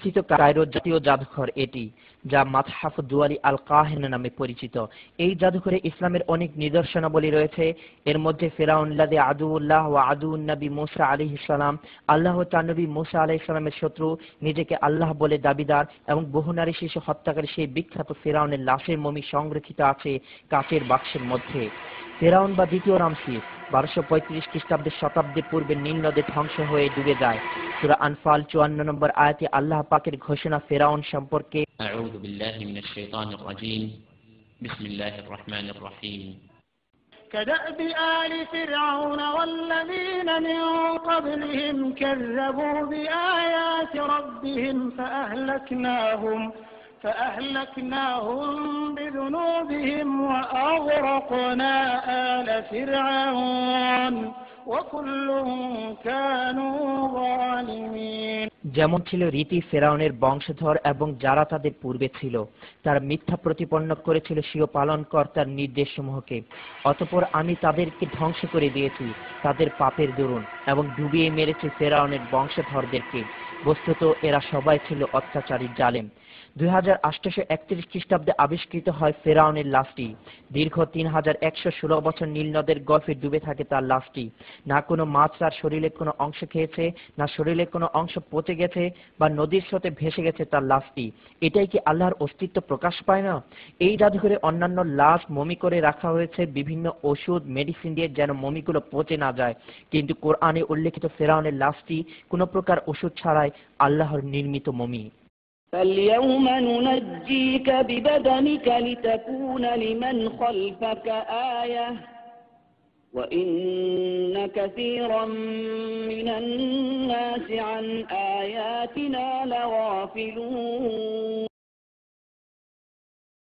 পরিচিত কায়রোর জাতীয় জাদুঘর এটি, যা মাতহাফ দুয়ালি আল কাহিনা নামে পরিচিত। এই জাদুঘরে ইসলামের অনেক নিদর্শনাবলী রয়েছে। এর মধ্যে ফেরাউন লাযী আদুউল্লাহ ওয়া আদুউন নবী মূসা আলাইহিস সালাম, আল্লাহ ও তার নবী মূসা আলাইহিস সালামের শত্রু, নিজেকে আল্লাহ বলে দাবিদার এবং বহু নারী শিশু হত্যাকারী সেই বিখ্যাত ফেরাউনের লাশের মমি সংরক্ষিত আছে কাচের বাক্সের মধ্যে। ফেরাউন বা দ্বিতীয় রামসিস 1235 খ্রিস্টাব্দের শতাব্দী পূর্বে নীল নদে ধ্বংস হয়ে ডুবে যায়। সূরা আনফাল 54 নম্বর আয়াতে আল্লাহ পাকের ঘোষণা ফেরাউন সম্পর্কে, আউযু বিল্লাহি মিনাশ শাইতানির রাজীম, বিসমিল্লাহির রহমানির রহিম। كدأب آل فرعون والذين من قبلهم كذبوا بآيات ربهم فأهلكناهم بذنوبهم وأغرقنا آل فرعون وكل كانوا ظالمين। যেমন ছিল রীতি ফেরাউনের বংশধর এবং যারা তাদের পূর্বে ছিল, তারা মিথ্যা প্রতিপন্ন করেছিল স্বীয় পালনকর্তার নির্দেশসমূহকে। অতঃপর আমি তাদেরকে ধ্বংস করে দিয়েছি তাদের পাপের দরুন এবং ডুবিয়ে মেরেছি ফেরাউনের বংশধরদেরকে। বস্তুত এরা সবাই ছিল অত্যাচারী জালেম। 2831 খ্রিস্টাব্দে আবিষ্কৃত হয় ফেরাউনের লাশটি। দীর্ঘ 3116 বছর নীল নদের গল্পে ডুবে থাকে তার লাশটি। না কোনো মাছ তার শরীরের কোনো অংশ খেয়েছে, না শরীরের কোনো অংশ পচে গেছে বা নদীর স্রোতে ভেসে গেছে তার লাশটি। এটাই কি আল্লাহর অস্তিত্ব প্রকাশ পায় না? এই জাদুঘরে অন্যান্য লাশ মমি করে রাখা হয়েছে বিভিন্ন ওষুধ মেডিসিন দিয়ে, যেন মমিগুলো পচে না যায়। কিন্তু কোরআনে উল্লেখিত ফেরাউনের লাশটি কোনো প্রকার ওষুধ ছাড়াই আল্লাহর নির্মিত মমি। فاليوم ننجيك ببدنك لتكون لمن خلفك آية وإن كثيرا من الناس عن آياتنا لغافلون